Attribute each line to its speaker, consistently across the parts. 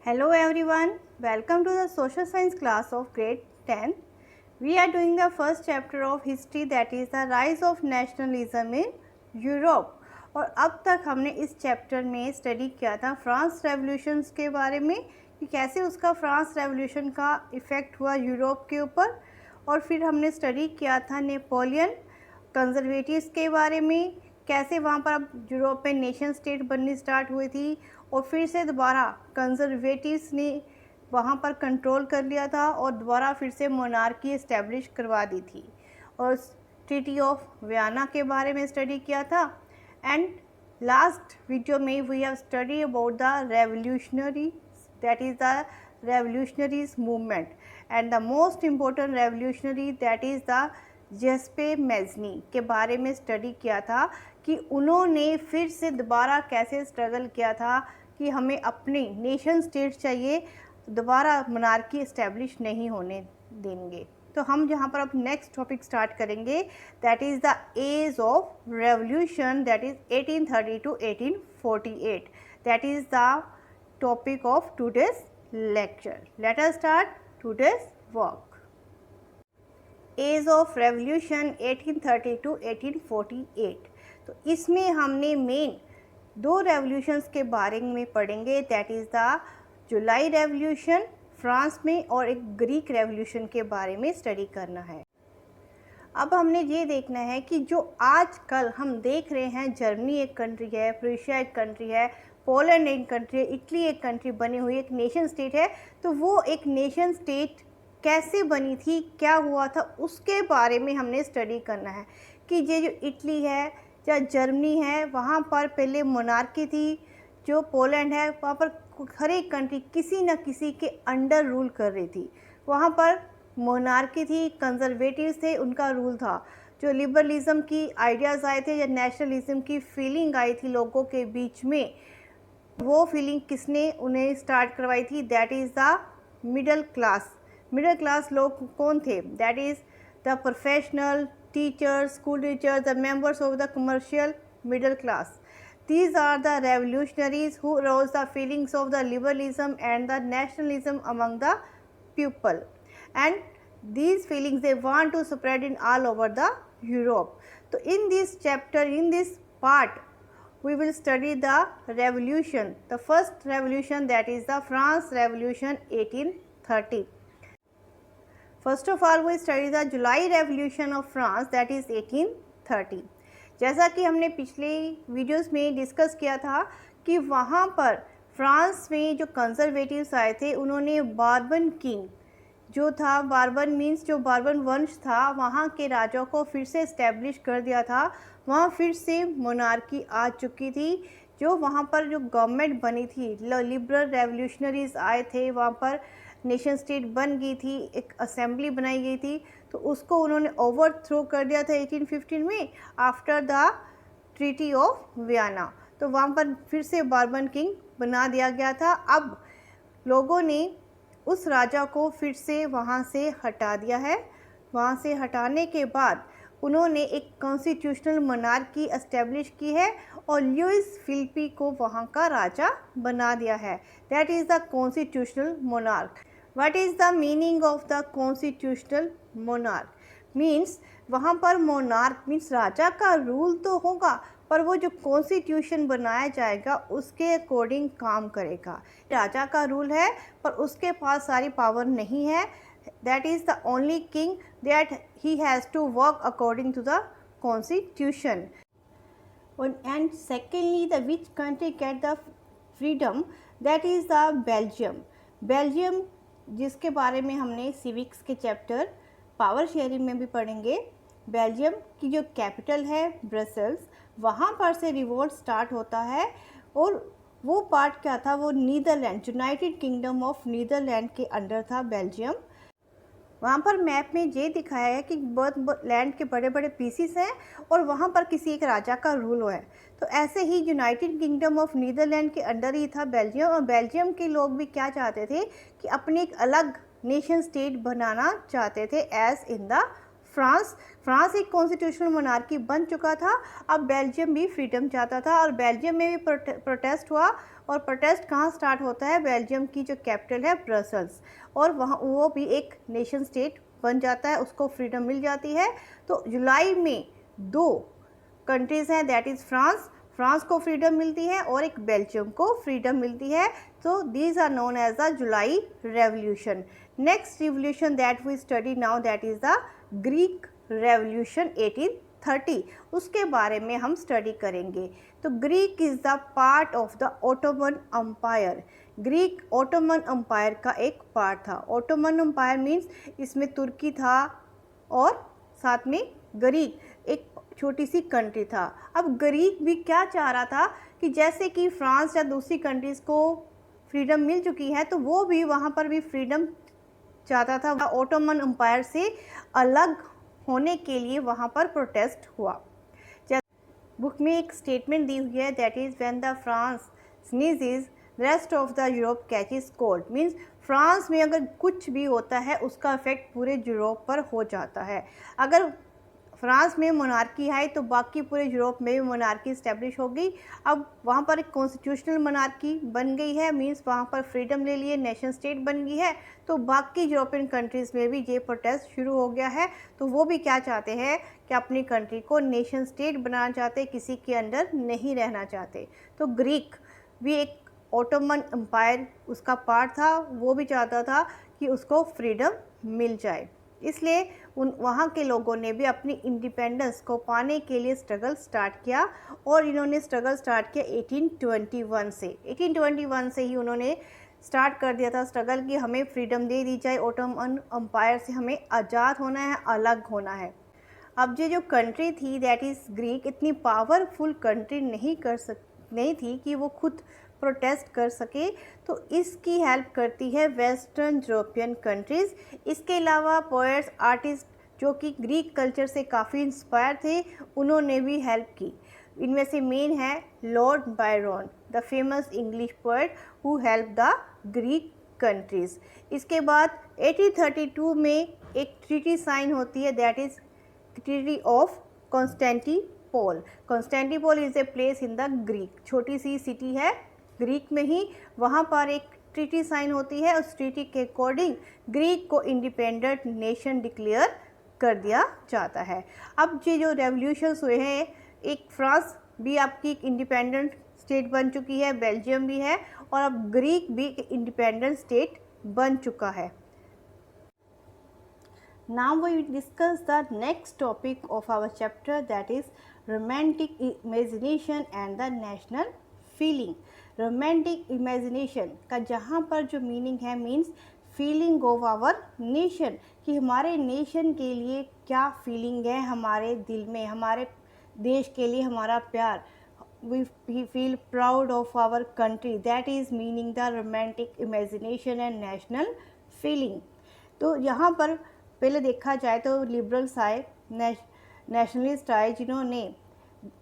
Speaker 1: Hello everyone, welcome to the social science class of grade 10. We are doing the first chapter of history, that is the rise of nationalism in Europe. और अब तक हमने इस chapter में study किया था France revolutions के बारे में कि कैसे उसका फ्रांस रेवोल्यूशन का इफ़ेक्ट हुआ यूरोप के ऊपर, और फिर हमने स्टडी किया था नेपोलियन कंजर्वेटिव्स के बारे में, कैसे वहाँ पर अब यूरोप में नेशन स्टेट बननी स्टार्ट हुई थी और फिर से दोबारा कंजर्वेटिव्स ने वहाँ पर कंट्रोल कर लिया था और दोबारा फिर से मोनार्की इस्टेब्लिश करवा दी थी। और ट्रीटी ऑफ वियना के बारे में स्टडी किया था। एंड लास्ट वीडियो में we have study about the revolutionary, that is the revolutionaries movement, and the most important revolutionary that is the Giuseppe Mazzini के बारे में स्टडी किया था कि उन्होंने फिर से दोबारा कैसे स्ट्रगल किया था कि हमें अपनी नेशन स्टेट चाहिए, दोबारा मोनार्की इस्टेब्लिश नहीं होने देंगे। तो हम यहाँ पर अब नेक्स्ट टॉपिक स्टार्ट करेंगे, that is the age of revolution, that is 1830 to 1848, that is the topic of today's lecture. Let us start today's work. Age of revolution 1830 to 1848। तो इसमें हमने मेन दो रेवोल्यूशंस के बारे में पढ़ेंगे, that is the July revolution France में और एक ग्रीक रेवोल्यूशन के बारे में स्टडी करना है। अब हमने ये देखना है कि जो आजकल हम देख रहे हैं, जर्मनी एक कंट्री है, प्रूशिया एक कंट्री है, पोलैंड एक कंट्री है, इटली एक कंट्री बनी हुई एक नेशन स्टेट है, तो वो एक नेशन स्टेट कैसे बनी थी, क्या हुआ था, उसके बारे में हमने स्टडी करना है कि ये जो इटली है या जर्मनी है वहाँ पर पहले मोनार्की थी, जो पोलैंड है वहाँ पर हर एक कंट्री किसी न किसी के अंडर रूल कर रही थी। वहाँ पर मोनार्की थी, कंजर्वेटिव्स थे, उनका रूल था। जो लिबरलिज्म की आइडियाज़ आए थे या नेशनलिज्म की फीलिंग आई थी लोगों के बीच में, वो फीलिंग किसने उन्हें स्टार्ट करवाई थी, that is the middle class. Middle class लोग कौन थे, that is the professional, teachers, school teachers, the members of the commercial middle class. These are the revolutionaries who rose the feelings of the liberalism and the nationalism among the people, and these feelings they want to spread in all over the Europe. So in this chapter, in this part, we will study the revolution, the first revolution, that is the France Revolution 1830. First of all, we study the July Revolution of France, that is 1830. जैसा कि हमने पिछले videos में discuss किया था कि वहाँ पर फ्रांस में जो कंजर्वेटिव्स आए थे, उन्होंने बार्बन किंग जो था, बार्बन मीन्स जो बार्बन वंश था, वहाँ के राजा को फिर से इस्टेब्लिश कर दिया था। वहाँ फिर से मोनार्की आ चुकी थी। जो वहाँ पर जो गवर्नमेंट बनी थी, लिबरल रेवोल्यूशनरीज आए थे, वहाँ पर नेशन स्टेट बन गई थी, एक असेंबली बनाई गई थी, तो उसको उन्होंने ओवरथ्रो कर दिया था 1815 में after the treaty of Vienna. तो वहाँ पर फिर से बार्बन किंग बना दिया गया था। अब लोगों ने उस राजा को फिर से वहाँ से हटा दिया है। वहाँ से हटाने के बाद उन्होंने एक कॉन्स्टिट्यूशनल मोनार्की एस्टेब्लिश की है और लुइस फिलिपी को वहाँ का राजा बना दिया है, that is the constitutional monarch. What is the meaning of the constitutional monarch? Means वहाँ पर मोनार्क मीन्स राजा का रूल तो होगा, पर वो जो कॉन्स्टिट्यूशन बनाया जाएगा उसके अकॉर्डिंग काम करेगा। राजा का रूल है पर उसके पास सारी पावर नहीं है, that is the only king that he has to work according to the constitution. And secondly, the which country get the freedom, that is the Belgium. Belgium जिसके बारे में हमने सिविक्स के चैप्टर पावर शेयरिंग में भी पढ़ेंगे। Belgium की जो कैपिटल है ब्रसेल्स, वहाँ पर से रिवोल्ट स्टार्ट होता है, और वो पार्ट क्या था, वो Netherland, United Kingdom of Netherland के अंडर था बेल्जियम। वहाँ पर मैप में ये दिखाया है कि बहुत लैंड के बड़े बड़े पीसीस हैं और वहाँ पर किसी एक राजा का रूल है। तो ऐसे ही यूनाइटेड किंगडम ऑफ नीदरलैंड के अंडर ही था बेल्जियम, और बेल्जियम के लोग भी क्या चाहते थे कि अपनी एक अलग नेशन स्टेट बनाना चाहते थे as in the France France एक कॉन्स्टिट्यूशनल मोनार्की बन चुका था। अब बेल्जियम भी फ्रीडम चाहता था और बेल्जियम में भी प्रोटेस्ट हुआ। और प्रोटेस्ट कहाँ स्टार्ट होता है? बेल्जियम की जो कैपिटल है ब्रसल्स, और वहाँ वो भी एक नेशन स्टेट बन जाता है, उसको फ्रीडम मिल जाती है। तो जुलाई में 2 कंट्रीज़ हैं, दैट इज़ फ्रांस को फ्रीडम मिलती है और एक बेल्जियम को फ्रीडम मिलती है। तो these are known as the July revolution. Next revolution that we study now that is the Greek revolution 1830, उसके बारे में हम स्टडी करेंगे। तो Greek is the part of the Ottoman empire. Greek Ottoman empire का एक पार्ट था। Ottoman empire means इसमें तुर्की था और साथ में ग्रीक एक छोटी सी कंट्री था। अब ग्रीक भी क्या चाह रहा था कि जैसे कि फ्रांस या दूसरी कंट्रीज़ को फ्रीडम मिल चुकी है तो वो भी वहाँ पर भी फ्रीडम चाहता था। ओटोमन अम्पायर से अलग होने के लिए वहाँ पर प्रोटेस्ट हुआ। बुक में एक स्टेटमेंट दी हुई है that is when the France sneezes rest of the Europe catches cold. Means France में अगर कुछ भी होता है उसका इफेक्ट पूरे यूरोप पर हो जाता है। अगर फ्रांस में मोनार्की है तो बाकी पूरे यूरोप में भी मोनार्की इस्टेब्लिश हो गई। अब वहाँ पर एक कॉन्स्टिट्यूशनल मोनार्की बन गई है, मींस वहाँ पर फ्रीडम ले लिए, नेशन स्टेट बन गई है। तो बाकी यूरोपियन कंट्रीज़ में भी ये प्रोटेस्ट शुरू हो गया है। तो वो भी क्या चाहते हैं कि अपनी कंट्री को नेशन स्टेट बनाना चाहते, किसी के अंडर नहीं रहना चाहते। तो ग्रीक भी एक ओटोमन एम्पायर उसका पार्ट था, वो भी चाहता था कि उसको फ्रीडम मिल जाए। इसलिए वहाँ के लोगों ने भी अपनी इंडिपेंडेंस को पाने के लिए स्ट्रगल स्टार्ट किया और इन्होंने स्ट्रगल स्टार्ट किया 1821 से। 1821 से ही उन्होंने स्टार्ट कर दिया था स्ट्रगल कि हमें फ्रीडम दे दी जाए, ओटोमन एम्पायर से हमें आज़ाद होना है, अलग होना है। अब ये जो कंट्री थी दैट इज़ ग्रीक इतनी पावरफुल कंट्री नहीं थी कि वो खुद प्रोटेस्ट कर सके, तो इसकी हेल्प करती है वेस्टर्न यूरोपियन कंट्रीज़। इसके अलावा पोएट्स, आर्टिस्ट जो कि ग्रीक कल्चर से काफ़ी इंस्पायर थे, उन्होंने भी हेल्प की। इनमें से मेन है Lord Byron, the famous English poet who help the Greek countries. इसके बाद 1832 में एक ट्रीटी साइन होती है that is treaty of Constantinople. Constantinople is a place in the Greek, छोटी सी सिटी है ग्रीक में ही। वहाँ पर एक ट्रीटी साइन होती है, उस ट्रीटी के अकॉर्डिंग ग्रीक को इंडिपेंडेंट नेशन डिक्लेयर कर दिया जाता है। अब ये जो रेवोल्यूशंस हुए हैं, एक फ्रांस भी आपकी एक इंडिपेंडेंट स्टेट बन चुकी है, बेल्जियम भी है, और अब ग्रीक भी एक इंडिपेंडेंट स्टेट बन चुका है। Now we discuss the next topic of our chapter, that is romantic imagination and the national feeling। Romantic imagination का जहाँ पर जो मीनिंग है means feeling of our nation, कि हमारे नेशन के लिए क्या फीलिंग है हमारे दिल में, हमारे देश के लिए हमारा प्यार। we feel proud of our country, that is meaning the romantic imagination and national feeling। तो यहाँ पर पहले देखा जाए तो लिबरल्स आए, नेशनलिस्ट आए, जिन्होंने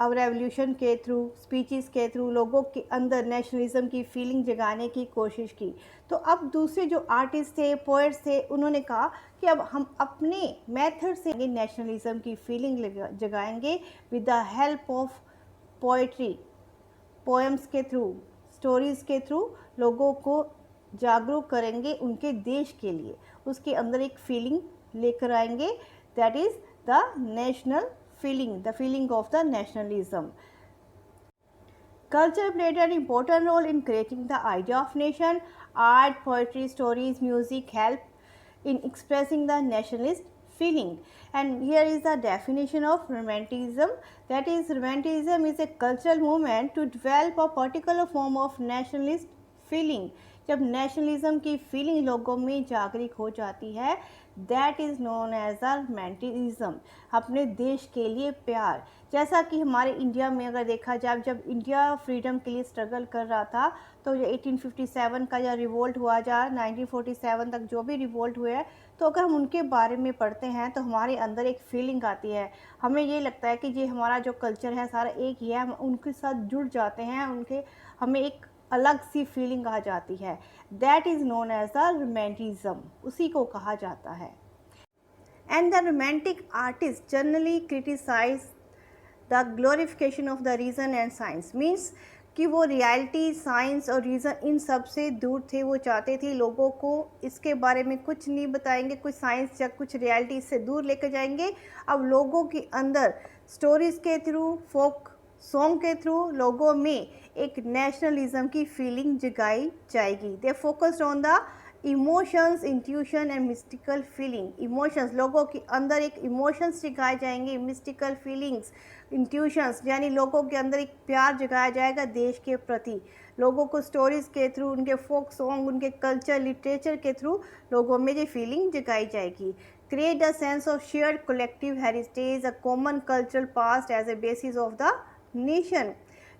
Speaker 1: अब रेवोल्यूशन के थ्रू, स्पीचेस के थ्रू लोगों के अंदर नेशनलिज्म की फीलिंग जगाने की कोशिश की। तो अब दूसरे जो आर्टिस्ट थे, पोएट्स थे, उन्होंने कहा कि अब हम अपने मेथड से नेशनलिज्म की फीलिंग जगाएंगे with the help of poetry, poems के थ्रू, स्टोरीज़ के थ्रू लोगों को जागरूक करेंगे उनके देश के लिए, उसके अंदर एक फीलिंग लेकर आएंगे, that is the national feeling, the feeling of the nationalism। Culture played an important role in creating the idea of nation. Art, poetry, stories, music help in expressing the nationalist feeling। And here is the definition of romanticism, that is romanticism is a cultural movement to develop a particular form of nationalist feeling। जब nationalism की feeling लोगों में जागृत हो जाती है, that is known as a romanticism, अपने देश के लिए प्यार। जैसा कि हमारे इंडिया में अगर देखा जाए, जब इंडिया फ्रीडम के लिए स्ट्रगल कर रहा था, तो ये 1857 का या रिवोल्ट हुआ, जा 1947 तक जो भी रिवोल्ट हुए हैं, तो अगर हम उनके बारे में पढ़ते हैं तो हमारे अंदर एक फीलिंग आती है, हमें ये लगता है कि ये हमारा जो कल्चर है सारा एक ही है, हम उनके साथ जुड़ जाते हैं, हमें एक अलग सी फीलिंग आ जाती है, that is known as the romanticism, उसी को कहा जाता है। and the romantic artists generally criticize the glorification of the reason and science. Means कि वो रियलिटी, साइंस और रीज़न इन सब से दूर थे। वो चाहते थे लोगों को इसके बारे में कुछ नहीं बताएंगे, कुछ साइंस या कुछ रियलिटी से दूर लेकर जाएंगे। अब लोगों के अंदर स्टोरीज़ के थ्रू, फोक सॉन्ग के थ्रू लोगों में एक नेशनलिज्म की फीलिंग जगाई जाएगी। They focused on the emotions, intuition and mystical feeling. Emotions, लोगों के अंदर एक इमोशंस जगाए जाएंगे, मिस्टिकल फीलिंग्स, इंट्यूशंस यानी लोगों के अंदर एक प्यार जगाया जाएगा देश के प्रति। लोगों को स्टोरीज़ के थ्रू, उनके फोक सॉन्ग, उनके कल्चर, लिटरेचर के थ्रू लोगों में ये फीलिंग जगाई जाएगी। Create the sense of shared collective heritage, a common cultural past as a basis of the nation.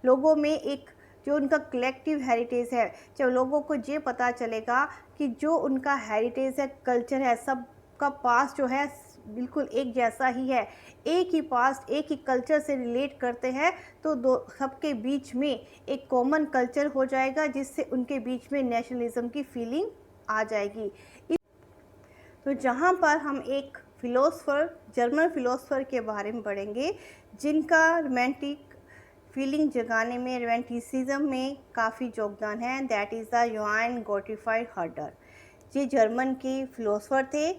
Speaker 1: लोगों में एक जो उनका कलेक्टिव हेरिटेज है, जब लोगों को ये पता चलेगा कि जो उनका हेरिटेज है, कल्चर है, सबका पास्ट जो है बिल्कुल एक जैसा ही है, एक ही पास्ट, एक ही कल्चर से रिलेट करते हैं, तो दो सबके बीच में एक कॉमन कल्चर हो जाएगा, जिससे उनके बीच में नेशनलिज्म की फीलिंग आ जाएगी। तो जहाँ पर हम एक फ़िलोसफ़र, जर्मन फ़िलोसफ़र के बारे में पढ़ेंगे जिनका रोमांटिक फीलिंग जगाने में, रोमांटिसिज्म में काफ़ी योगदान है। That is the Johann Gottfried Herder. ये जर्मन के फ़िलोसफ़र थे।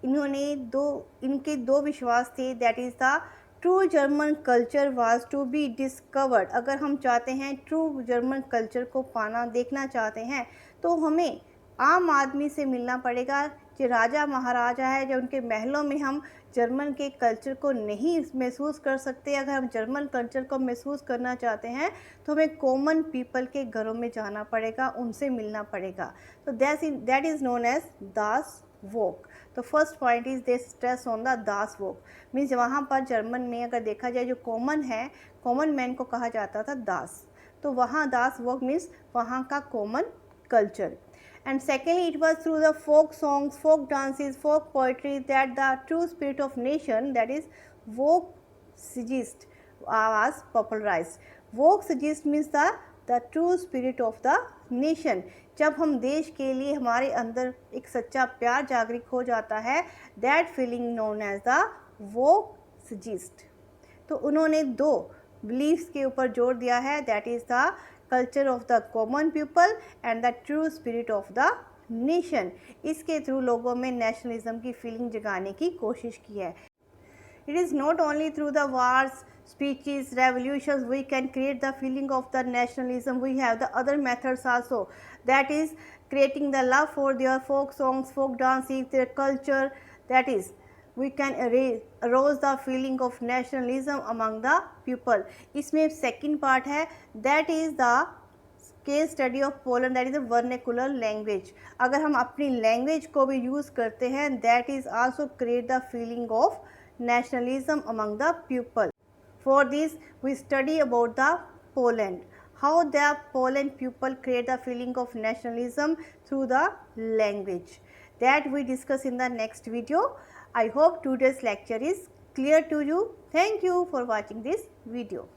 Speaker 1: इनके दो विश्वास थे। That is the true German culture was to be discovered. अगर हम चाहते हैं ट्रू जर्मन कल्चर को पाना, देखना चाहते हैं, तो हमें आम आदमी से मिलना पड़ेगा। जो राजा महाराजा है, जो उनके महलों में हम जर्मन के कल्चर को नहीं महसूस कर सकते। अगर हम जर्मन कल्चर को महसूस करना चाहते हैं तो हमें कॉमन पीपल के घरों में जाना पड़ेगा, उनसे मिलना पड़ेगा। तो दैट इज़ नोन एज दास वोक। तो first point is they stress on the Das woke. Means वहाँ पर जर्मन में अगर देखा जाए, जो कॉमन है, कॉमन मैन को कहा जाता था दास। तो वहाँ दास वोक मीन्स वहाँ का common culture. And secondly, it was through the folk songs, folk dances, folk poetry that the true spirit of nation, that is Volksgeist, was popularized. Volksgeist means the true spirit of the nation. जब हम देश के लिए, हमारे अंदर एक सच्चा प्यार जागृत हो जाता है, that feeling known as the Volksgeist. तो उन्होंने दो बिलीफ्स के ऊपर जोर दिया है। That is the culture of the common people and the true spirit of the nation. इसके थ्रू लोगों में नेशनलिज्म की फीलिंग जगाने की कोशिश की है। It is not only through the wars, speeches, revolutions we can create the feeling of the nationalism. We have the other methods also, that is creating the love for their folk songs, folk dances, their culture. That is we can arouse the feeling of nationalism among the people. इसमें second part है, that is the case study of Poland, that is a vernacular language. अगर हम अपनी language को भी use करते हैं, that is also create the feeling of nationalism among the people. For this, we study about the Poland, how the Poland people create the feeling of nationalism through the language. That we discuss in the next video. I hope today's lecture is clear to you. Thank you for watching this video.